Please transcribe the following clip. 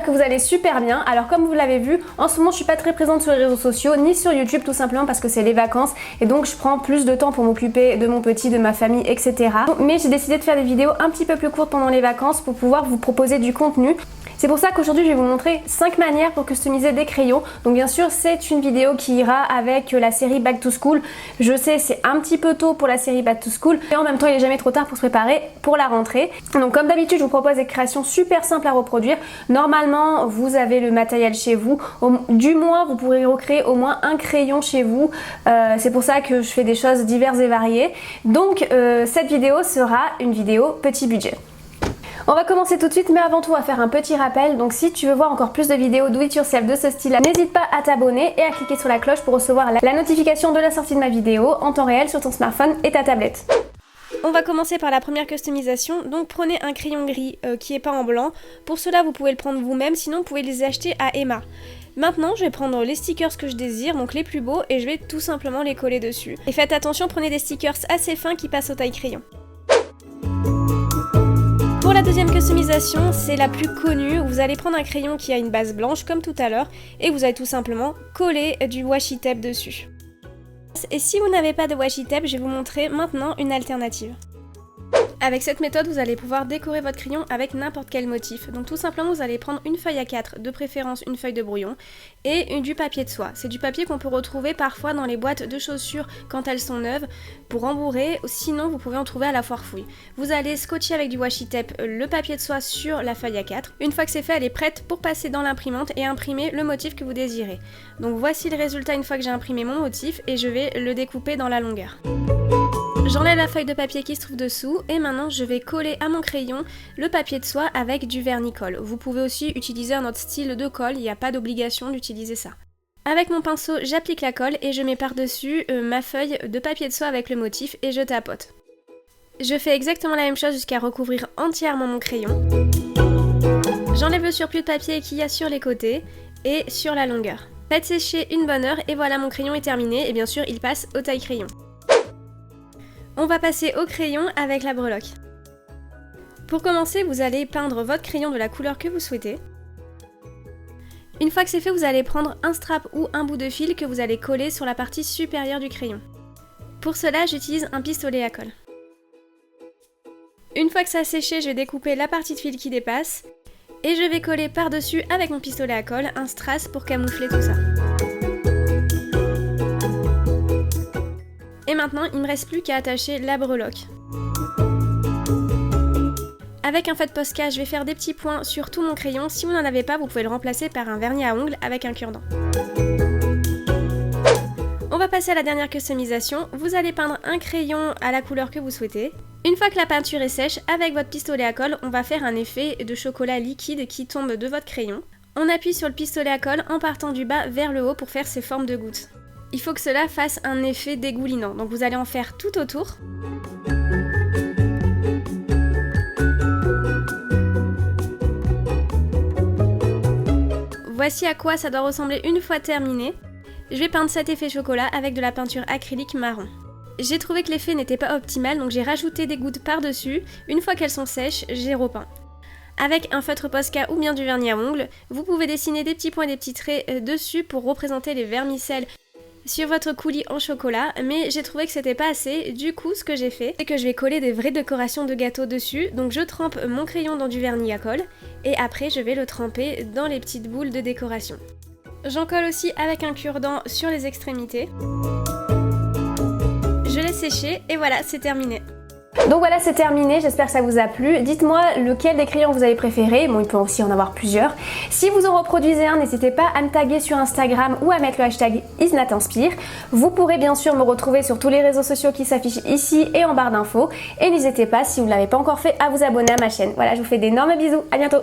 que vous allez super bien. Alors comme vous l'avez vu, en ce moment je suis pas très présente sur les réseaux sociaux ni sur YouTube, tout simplement parce que c'est les vacances et donc je prends plus de temps pour m'occuper de mon petit, de ma famille, etc. Mais j'ai décidé de faire des vidéos un petit peu plus courtes pendant les vacances pour pouvoir vous proposer du contenu. C'est pour ça qu'aujourd'hui je vais vous montrer 5 manières pour customiser des crayons. Donc bien sûr c'est une vidéo qui ira avec la série Back to School. Je sais c'est un petit peu tôt pour la série Back to School et en même temps il est jamais trop tard pour se préparer pour la rentrée. Donc comme d'habitude je vous propose des créations super simples à reproduire. Normalement vous avez le matériel chez vous, du moins vous pourrez recréer au moins un crayon chez vous. C'est pour ça que je fais des choses diverses et variées. Donc cette vidéo sera une vidéo petit budget. On va commencer tout de suite, mais avant tout on va faire un petit rappel. Donc si tu veux voir encore plus de vidéos do it yourself de ce style, n'hésite pas à t'abonner et à cliquer sur la cloche pour recevoir la notification de la sortie de ma vidéo en temps réel sur ton smartphone et ta tablette. On va commencer par la première customisation. Donc prenez un crayon gris qui est peint en blanc. Pour cela vous pouvez le prendre vous-même, sinon vous pouvez les acheter à Emma. Maintenant je vais prendre les stickers que je désire, donc les plus beaux, et je vais tout simplement les coller dessus. Et faites attention, prenez des stickers assez fins qui passent au taille-crayon. Pour la deuxième customisation, c'est la plus connue. Vous allez prendre un crayon qui a une base blanche comme tout à l'heure et vous allez tout simplement coller du washi tape dessus. Et si vous n'avez pas de washi tape, je vais vous montrer maintenant une alternative. Avec cette méthode, vous allez pouvoir décorer votre crayon avec n'importe quel motif. Donc tout simplement, vous allez prendre une feuille A4, de préférence une feuille de brouillon, et du papier de soie. C'est du papier qu'on peut retrouver parfois dans les boîtes de chaussures quand elles sont neuves pour rembourrer, sinon vous pouvez en trouver à la foire fouille. Vous allez scotcher avec du washi tape le papier de soie sur la feuille A4. Une fois que c'est fait, elle est prête pour passer dans l'imprimante et imprimer le motif que vous désirez. Donc voici le résultat une fois que j'ai imprimé mon motif et je vais le découper dans la longueur. J'enlève la feuille de papier qui se trouve dessous et maintenant je vais coller à mon crayon le papier de soie avec du vernis-colle. Vous pouvez aussi utiliser un autre style de colle, il n'y a pas d'obligation d'utiliser ça. Avec mon pinceau, j'applique la colle et je mets par-dessus ma feuille de papier de soie avec le motif et je tapote. Je fais exactement la même chose jusqu'à recouvrir entièrement mon crayon. J'enlève le surplus de papier qu'il y a sur les côtés et sur la longueur. Faites sécher une bonne heure et voilà, mon crayon est terminé et bien sûr il passe au taille-crayon. On va passer au crayon avec la breloque. Pour commencer, vous allez peindre votre crayon de la couleur que vous souhaitez. Une fois que c'est fait, vous allez prendre un strap ou un bout de fil que vous allez coller sur la partie supérieure du crayon. Pour cela, j'utilise un pistolet à colle. Une fois que ça a séché, je vais découper la partie de fil qui dépasse et je vais coller par-dessus avec mon pistolet à colle un strass pour camoufler tout ça. Et maintenant, il ne me reste plus qu'à attacher la breloque. Avec un feu de Posca, je vais faire des petits points sur tout mon crayon. Si vous n'en avez pas, vous pouvez le remplacer par un vernis à ongles avec un cure-dent. On va passer à la dernière customisation. Vous allez peindre un crayon à la couleur que vous souhaitez. Une fois que la peinture est sèche, avec votre pistolet à colle, on va faire un effet de chocolat liquide qui tombe de votre crayon. On appuie sur le pistolet à colle en partant du bas vers le haut pour faire ces formes de gouttes. Il faut que cela fasse un effet dégoulinant, donc vous allez en faire tout autour. Voici à quoi ça doit ressembler une fois terminé. Je vais peindre cet effet chocolat avec de la peinture acrylique marron. J'ai trouvé que l'effet n'était pas optimal, donc j'ai rajouté des gouttes par-dessus. Une fois qu'elles sont sèches, j'ai repeint. Avec un feutre Posca ou bien du vernis à ongles, vous pouvez dessiner des petits points et des petits traits dessus pour représenter les vermicelles sur votre coulis en chocolat, mais j'ai trouvé que c'était pas assez. Du coup, ce que j'ai fait, c'est que je vais coller des vraies décorations de gâteaux dessus. Donc je trempe mon crayon dans du vernis à colle et après je vais le tremper dans les petites boules de décoration. J'en colle aussi avec un cure-dent sur les extrémités. Je laisse sécher et voilà, c'est terminé. Donc voilà, c'est terminé, j'espère que ça vous a plu. Dites-moi lequel des crayons vous avez préféré, bon il peut aussi en avoir plusieurs. Si vous en reproduisez un, n'hésitez pas à me taguer sur Instagram ou à mettre le hashtag isnatinspire. Vous pourrez bien sûr me retrouver sur tous les réseaux sociaux qui s'affichent ici et en barre d'infos. Et n'hésitez pas, si vous ne l'avez pas encore fait, à vous abonner à ma chaîne. Voilà, je vous fais d'énormes bisous, à bientôt.